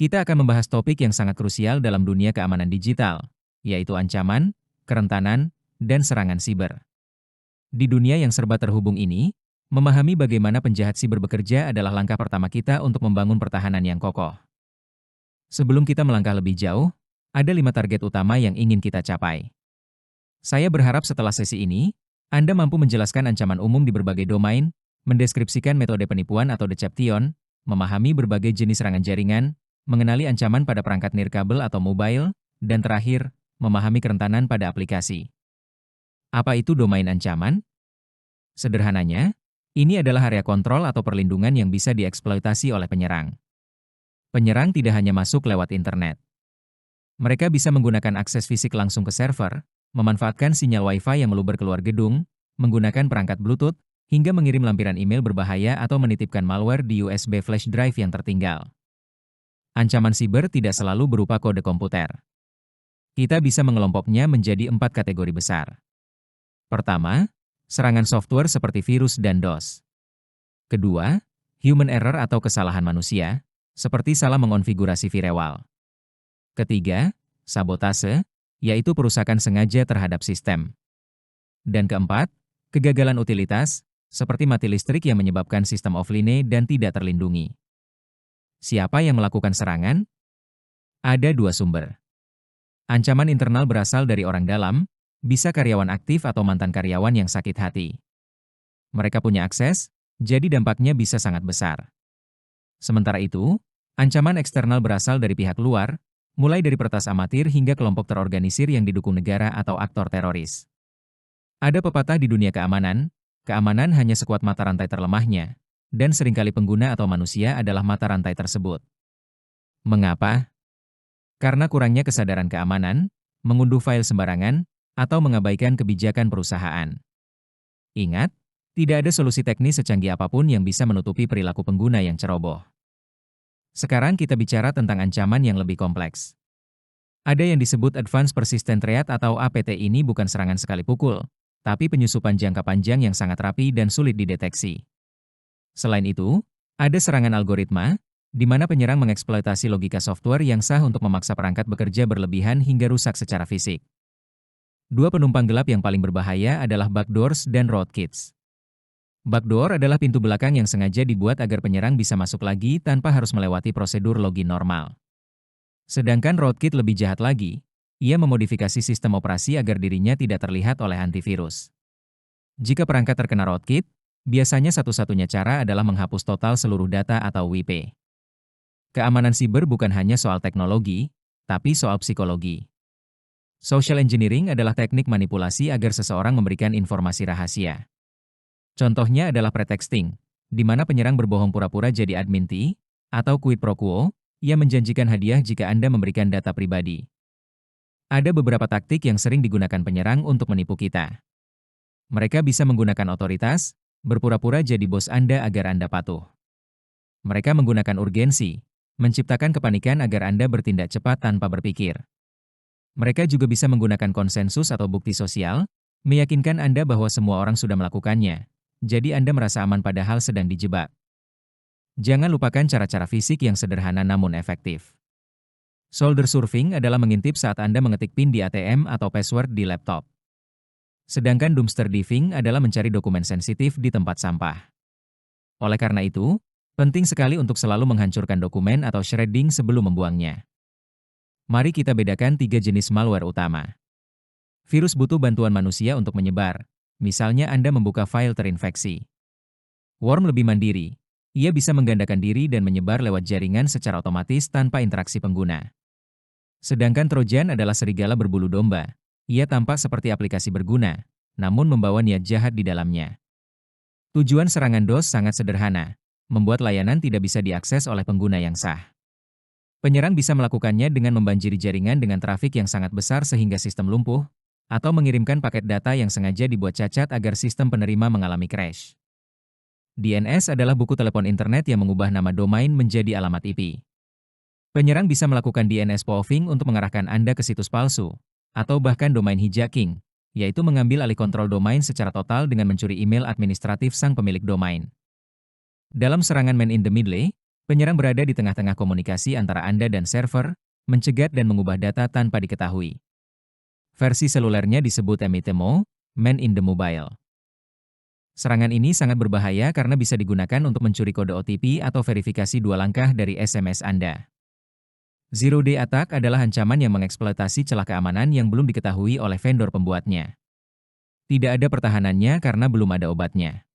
Kita akan membahas topik yang sangat krusial dalam dunia keamanan digital, yaitu ancaman, kerentanan, dan serangan siber. Di dunia yang serba terhubung ini, memahami bagaimana penjahat siber bekerja adalah langkah pertama kita untuk membangun pertahanan yang kokoh. Sebelum kita melangkah lebih jauh, ada 5 target utama yang ingin kita capai. Saya berharap setelah sesi ini, Anda mampu menjelaskan ancaman umum di berbagai domain, mendeskripsikan metode penipuan atau deception, memahami berbagai jenis serangan jaringan, mengenali ancaman pada perangkat nirkabel atau mobile, dan terakhir, memahami kerentanan pada aplikasi. Apa itu domain ancaman? Sederhananya, ini adalah area kontrol atau perlindungan yang bisa dieksploitasi oleh penyerang. Penyerang tidak hanya masuk lewat internet. Mereka bisa menggunakan akses fisik langsung ke server, memanfaatkan sinyal Wi-Fi yang meluber keluar gedung, menggunakan perangkat Bluetooth, hingga mengirim lampiran email berbahaya atau menitipkan malware di USB flash drive yang tertinggal. Ancaman siber tidak selalu berupa kode komputer. Kita bisa mengelompoknya menjadi 4 kategori besar. Pertama, serangan software seperti virus dan DOS. Kedua, human error atau kesalahan manusia, seperti salah mengonfigurasi firewall. Ketiga, sabotase, yaitu perusakan sengaja terhadap sistem. Dan keempat, kegagalan utilitas, seperti mati listrik yang menyebabkan sistem offline dan tidak terlindungi. Siapa yang melakukan serangan? Ada 2 sumber. Ancaman internal berasal dari orang dalam, bisa karyawan aktif atau mantan karyawan yang sakit hati. Mereka punya akses, jadi dampaknya bisa sangat besar. Sementara itu, ancaman eksternal berasal dari pihak luar, mulai dari peretas amatir hingga kelompok terorganisir yang didukung negara atau aktor teroris. Ada pepatah di dunia keamanan hanya sekuat mata rantai terlemahnya, dan seringkali pengguna atau manusia adalah mata rantai tersebut. Mengapa? Karena kurangnya kesadaran keamanan, mengunduh file sembarangan, atau mengabaikan kebijakan perusahaan. Ingat, tidak ada solusi teknis secanggih apapun yang bisa menutupi perilaku pengguna yang ceroboh. Sekarang kita bicara tentang ancaman yang lebih kompleks. Ada yang disebut Advanced Persistent Threat atau APT. Ini bukan serangan sekali pukul, tapi penyusupan jangka panjang yang sangat rapi dan sulit dideteksi. Selain itu, ada serangan algoritma, di mana penyerang mengeksploitasi logika software yang sah untuk memaksa perangkat bekerja berlebihan hingga rusak secara fisik. 2 penumpang gelap yang paling berbahaya adalah backdoors dan rootkits. Backdoor adalah pintu belakang yang sengaja dibuat agar penyerang bisa masuk lagi tanpa harus melewati prosedur login normal. Sedangkan rootkit lebih jahat lagi, ia memodifikasi sistem operasi agar dirinya tidak terlihat oleh antivirus. Jika perangkat terkena rootkit, biasanya satu-satunya cara adalah menghapus total seluruh data atau WP. Keamanan siber bukan hanya soal teknologi, tapi soal psikologi. Social engineering adalah teknik manipulasi agar seseorang memberikan informasi rahasia. Contohnya adalah pretexting, di mana penyerang berbohong pura-pura jadi admin T, atau quid pro quo, ia menjanjikan hadiah jika Anda memberikan data pribadi. Ada beberapa taktik yang sering digunakan penyerang untuk menipu kita. Mereka bisa menggunakan otoritas, berpura-pura jadi bos Anda agar Anda patuh. Mereka menggunakan urgensi, menciptakan kepanikan agar Anda bertindak cepat tanpa berpikir. Mereka juga bisa menggunakan konsensus atau bukti sosial, meyakinkan Anda bahwa semua orang sudah melakukannya, jadi Anda merasa aman padahal sedang dijebak. Jangan lupakan cara-cara fisik yang sederhana namun efektif. Shoulder surfing adalah mengintip saat Anda mengetik PIN di ATM atau password di laptop. Sedangkan dumpster diving adalah mencari dokumen sensitif di tempat sampah. Oleh karena itu, penting sekali untuk selalu menghancurkan dokumen atau shredding sebelum membuangnya. Mari kita bedakan 3 jenis malware utama. Virus butuh bantuan manusia untuk menyebar. Misalnya Anda membuka file terinfeksi. Worm lebih mandiri. Ia bisa menggandakan diri dan menyebar lewat jaringan secara otomatis tanpa interaksi pengguna. Sedangkan Trojan adalah serigala berbulu domba. Ia tampak seperti aplikasi berguna, namun membawa niat jahat di dalamnya. Tujuan serangan DOS sangat sederhana, membuat layanan tidak bisa diakses oleh pengguna yang sah. Penyerang bisa melakukannya dengan membanjiri jaringan dengan trafik yang sangat besar sehingga sistem lumpuh, atau mengirimkan paket data yang sengaja dibuat cacat agar sistem penerima mengalami crash. DNS adalah buku telepon internet yang mengubah nama domain menjadi alamat IP. Penyerang bisa melakukan DNS spoofing untuk mengarahkan Anda ke situs palsu, atau bahkan domain hijacking, yaitu mengambil alih kontrol domain secara total dengan mencuri email administratif sang pemilik domain. Dalam serangan man in the middle, Penyerang berada di tengah-tengah komunikasi antara Anda dan server, mencegat dan mengubah data tanpa diketahui. Versi selulernya disebut MITMO, Man in the Mobile. Serangan ini sangat berbahaya karena bisa digunakan untuk mencuri kode OTP atau verifikasi dua langkah dari SMS Anda. Zero Day Attack adalah ancaman yang mengeksploitasi celah keamanan yang belum diketahui oleh vendor pembuatnya. Tidak ada pertahanannya karena belum ada obatnya.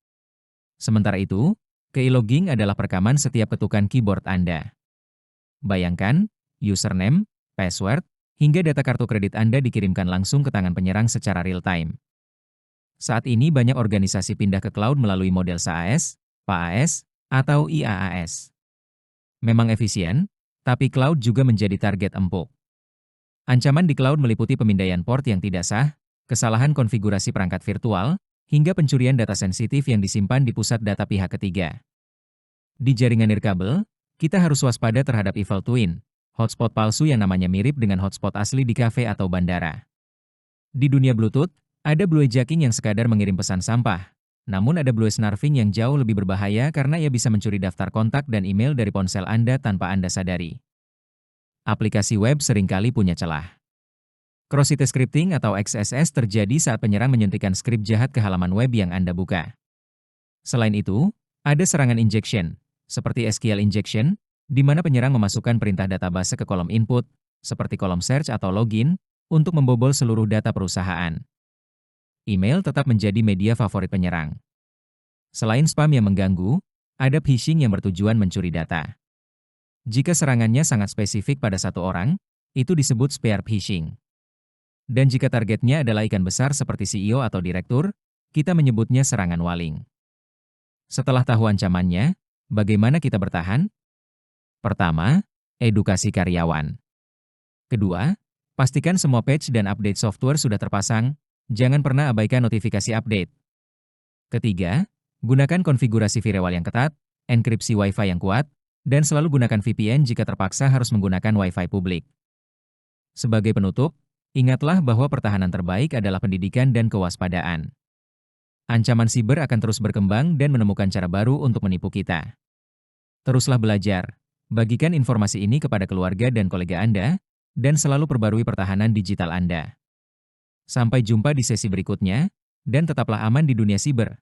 Sementara itu, keylogging adalah perekaman setiap ketukan keyboard Anda. Bayangkan, username, password, hingga data kartu kredit Anda dikirimkan langsung ke tangan penyerang secara real-time. Saat ini banyak organisasi pindah ke cloud melalui model SaaS, PaaS, atau IaaS. Memang efisien, tapi cloud juga menjadi target empuk. Ancaman di cloud meliputi pemindaian port yang tidak sah, kesalahan konfigurasi perangkat virtual, hingga pencurian data sensitif yang disimpan di pusat data pihak ketiga. Di jaringan nirkabel, kita harus waspada terhadap evil twin, hotspot palsu yang namanya mirip dengan hotspot asli di kafe atau bandara. Di dunia Bluetooth, ada blue jacking yang sekadar mengirim pesan sampah. Namun ada blue snarfing yang jauh lebih berbahaya karena ia bisa mencuri daftar kontak dan email dari ponsel Anda tanpa Anda sadari. Aplikasi web seringkali punya celah. Cross-site scripting atau XSS terjadi saat penyerang menyuntikkan skrip jahat ke halaman web yang Anda buka. Selain itu, ada serangan injection, seperti SQL injection, di mana penyerang memasukkan perintah database ke kolom input, seperti kolom search atau login, untuk membobol seluruh data perusahaan. Email tetap menjadi media favorit penyerang. Selain spam yang mengganggu, ada phishing yang bertujuan mencuri data. Jika serangannya sangat spesifik pada satu orang, itu disebut spear phishing. Dan jika targetnya adalah ikan besar seperti CEO atau direktur, kita menyebutnya serangan waling. Setelah tahu ancamannya, bagaimana kita bertahan? Pertama, edukasi karyawan. Kedua, pastikan semua patch dan update software sudah terpasang. Jangan pernah abaikan notifikasi update. Ketiga, gunakan konfigurasi firewall yang ketat, enkripsi Wi-Fi yang kuat, dan selalu gunakan VPN jika terpaksa harus menggunakan Wi-Fi publik. Sebagai penutup, ingatlah bahwa pertahanan terbaik adalah pendidikan dan kewaspadaan. Ancaman siber akan terus berkembang dan menemukan cara baru untuk menipu kita. Teruslah belajar, bagikan informasi ini kepada keluarga dan kolega Anda, dan selalu perbarui pertahanan digital Anda. Sampai jumpa di sesi berikutnya, dan tetaplah aman di dunia siber.